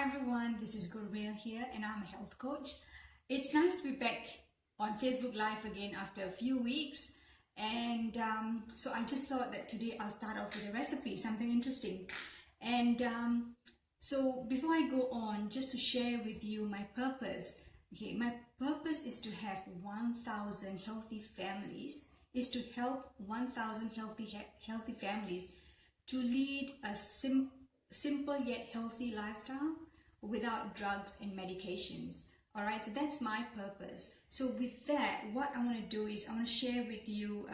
Hi everyone, this is Gurmil here and I'm a health coach. It's nice to be back on Facebook Live again after a few weeks, and so I just thought that today I'll start off with a recipe, something interesting. And so before I go on, just to share with you my purpose. Okay, my purpose is to have 1,000 healthy families, is to help 1,000 healthy families to lead a simple yet healthy lifestyle without drugs and medications. All right, so that's my purpose. So with that, what I want to do is I want to share with you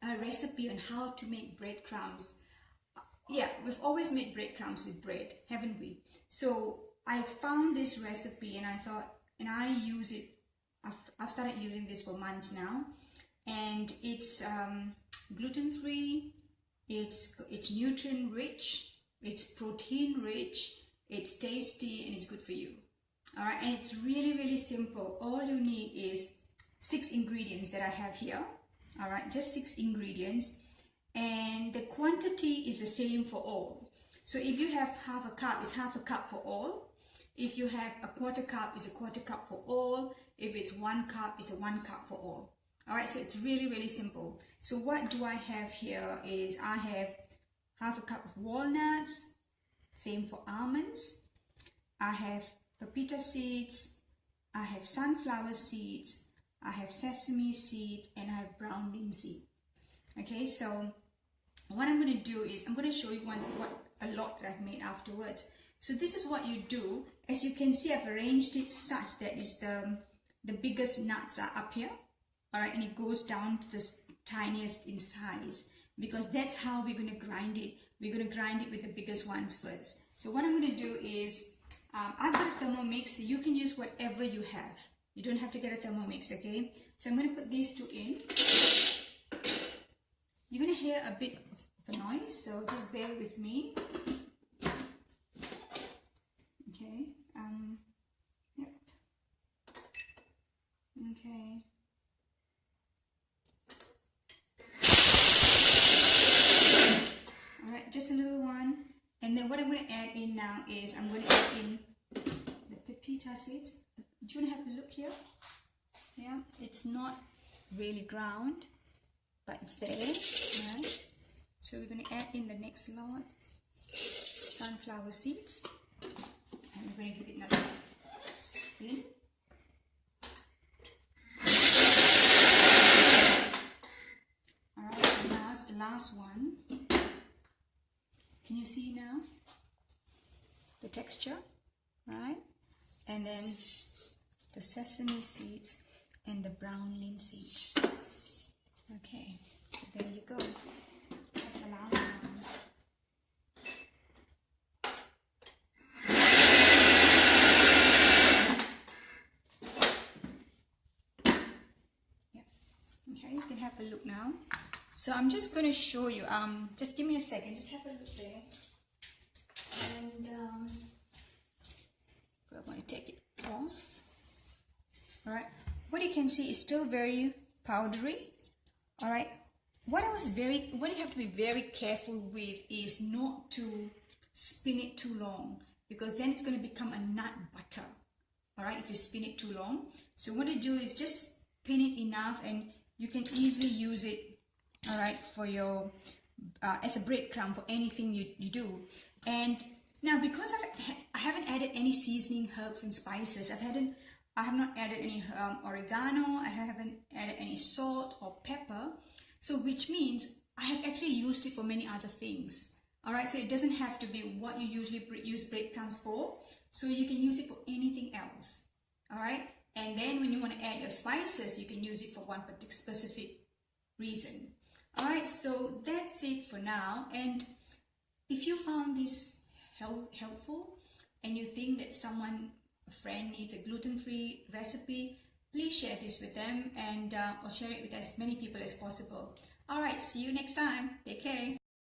a recipe on how to make breadcrumbs. Yeah, we've always made breadcrumbs with bread, haven't we? So I found this recipe and I thought, and I use it. I've started using this for months now, and it's gluten-free. It's nutrient rich, it's protein rich, it's tasty, and it's good for you. All right, and it's really simple. All you need is 6 ingredients that I have here. All right, just 6 ingredients, and the quantity is the same for all. So if you have half a cup, it's half a cup for all. If you have a quarter cup, it's a quarter cup for all. If it's 1 cup, it's a 1 cup for all. All right, so it's really simple. So what do I have here is I have half a cup of walnuts, same for almonds. I have pepita seeds, I have sunflower seeds, I have sesame seeds, and I have brown bean seed. Okay, so what I'm going to do is I'm going to show you what a lot that I've made afterwards. So this is what you do. As you can see, I've arranged it such that is the biggest nuts are up here. All right, and it goes down to the tiniest in size, because that's how we're going to grind it. We're going to grind it with the biggest ones first. So what I'm going to do is, I've got a Thermomix. You can use whatever you have. You don't have to get a Thermomix, okay? So I'm going to put these 2 in. You're going to hear a bit of a noise, so just bear with me. Okay, yep. Okay. Alright, just a little one. And then what I'm going to add in now is I'm going to add in the pepita seeds. Do you want to have a look here? Yeah, it's not really ground, but it's there. Alright, so we're going to add in the next lot, sunflower seeds. And we're going to give it another spin. Alright, now it's the last one. Can you see now the texture, right? And then the sesame seeds and the brown bean seeds. Okay, so there you go. That's the last one. Yeah. Okay, you can have a look now. So I'm just going to show you, just give me a second, just have a look there. And I'm going to take it off. Alright, what you can see is still very powdery. Alright, what you have to be very careful with is not to spin it too long, because then it's going to become a nut butter. Alright, if you spin it too long. So what you do is just pin it enough, and you can easily use it, all right, for your as a breadcrumb for anything you do. And now, because I haven't added any seasoning herbs and spices, I have not added any oregano, I haven't added any salt or pepper, so which means I have actually used it for many other things. All right, so it doesn't have to be what you usually use breadcrumbs for, so you can use it for anything else. All right, and then when you want to add your spices, you can use it for one specific reason. Alright, so that's it for now. And if you found this helpful and you think that a friend needs a gluten-free recipe, please share this with them, and or share it with as many people as possible. Alright, see you next time. Take care.